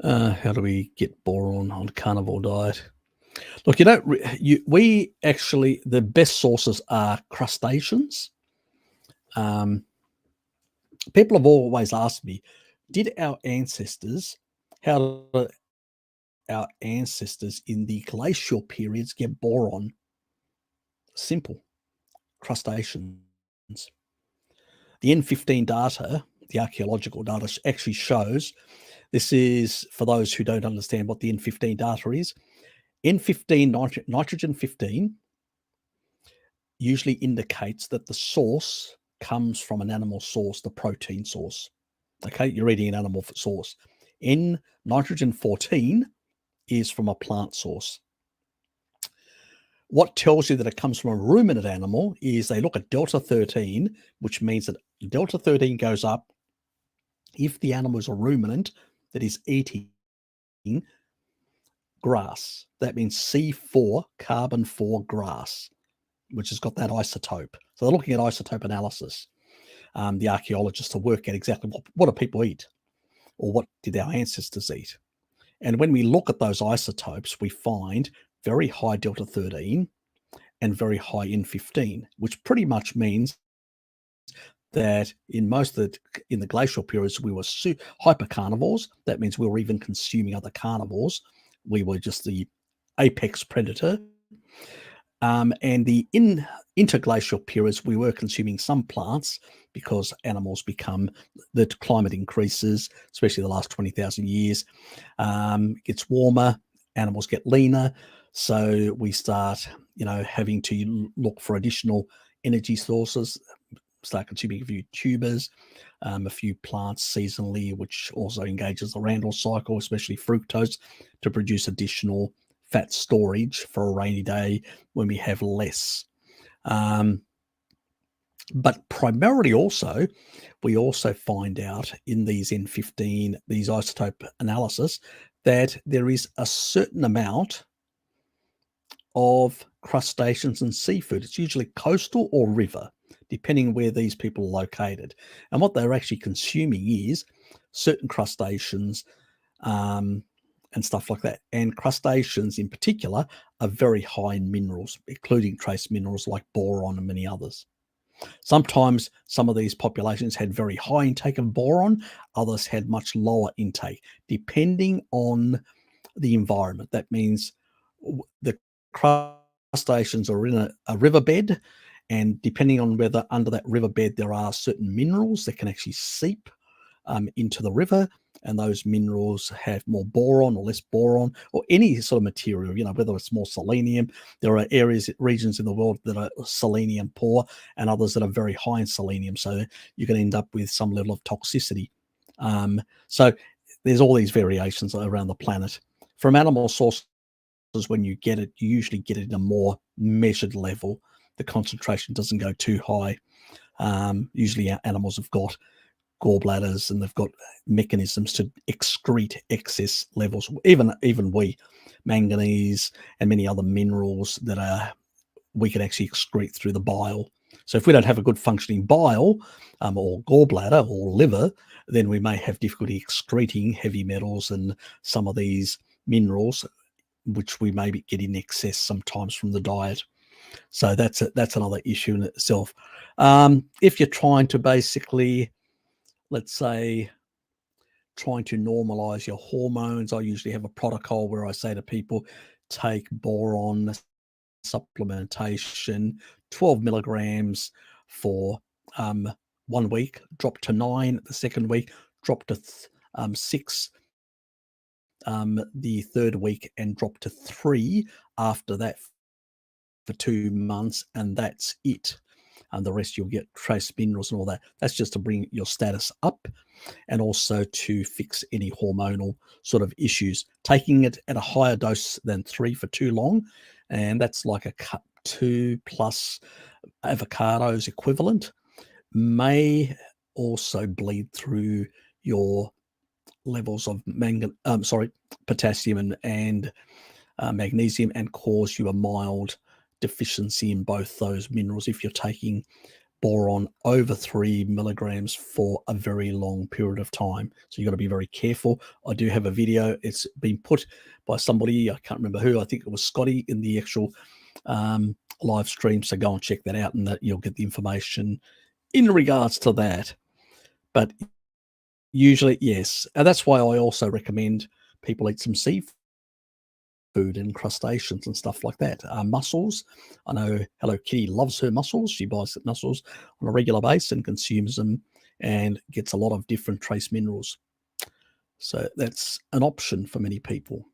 How do we get boron on carnivore diet? Look, you don't. We actually, the best sources are crustaceans. People have always asked me, did our ancestors, how did our ancestors in the glacial periods get boron? Simple, crustaceans. The N15 data, the archaeological data, actually shows. This is for those who don't understand what the N15 data is. N15, nitrogen 15, usually indicates that the source comes from an animal source, the protein source. Okay, you're eating an animal source. N nitrogen 14 is from a plant source. What tells you that it comes from a ruminant animal is they look at delta 13, which means that delta 13 goes up if the animal is a ruminant that is eating grass. That means C4, carbon 4 grass, which has got that isotope. So they're looking at isotope analysis, the archaeologists, to work out exactly what do people eat, or what did our ancestors eat. And when we look at those isotopes, we find very high delta 13 and very high N15, which pretty much means that in the glacial periods, we were hypercarnivores. That means we were even consuming other carnivores. We were just the apex predator. And the interglacial periods, we were consuming some plants because animals the climate increases, especially the last 20,000 years. It gets warmer, animals get leaner. So we start, having to look for additional energy sources, start consuming a few tubers, a few plants seasonally, which also engages the Randall cycle, especially fructose, to produce additional fat storage for a rainy day when we have less. But primarily also, we also find out in these N15, these isotope analysis, that there is a certain amount of crustaceans and seafood. It's usually coastal or river, depending where these people are located. And what they're actually consuming is certain crustaceans, and stuff like that. And crustaceans in particular are very high in minerals, including trace minerals like boron and many others. Sometimes some of these populations had very high intake of boron, others had much lower intake, depending on the environment. That means the crustaceans are in a riverbed, and depending on whether under that riverbed there are certain minerals that can actually seep into the river, and those minerals have more boron or less boron, or any sort of material, whether it's more selenium. There are regions in the world that are selenium poor, and others that are very high in selenium. So you can end up with some level of toxicity. So there's all these variations around the planet. From animal sources, when you get it, you usually get it in a more measured level. The concentration doesn't go too high. Usually animals have got gallbladders and they've got mechanisms to excrete excess levels. Even we, manganese and many other minerals that we can actually excrete through the bile. So if we don't have a good functioning bile, or gallbladder or liver, then we may have difficulty excreting heavy metals and some of these minerals, which we may get in excess sometimes from the diet. So that's another issue in itself. If you're trying to basically, let's say, trying to normalize your hormones, I usually have a protocol where I say to people, take boron supplementation, 12 milligrams for 1 week, drop to 9 the second week, drop to 6 the third week, and drop to 3 after that for 2 months, and that's it. And the rest you'll get trace minerals and all that. That's just to bring your status up, and also to fix any hormonal sort of issues. Taking it at a higher dose than 3 for too long, and that's like a cup 2 plus avocados equivalent, may also bleed through your levels of potassium and magnesium, and cause you a mild deficiency in both those minerals if you're taking boron over 3 milligrams for a very long period of time. So you've got to be very careful. I do have a video. It's been put by somebody, I can't remember who, I think it was Scotty, in the actual live stream. So go and check that out, and that you'll get the information in regards to that. But usually, yes. And that's why I also recommend people eat some seafood and crustaceans and stuff like that. Mussels. I know Hello Kitty loves her mussels. She buys mussels on a regular basis and consumes them and gets a lot of different trace minerals. So that's an option for many people.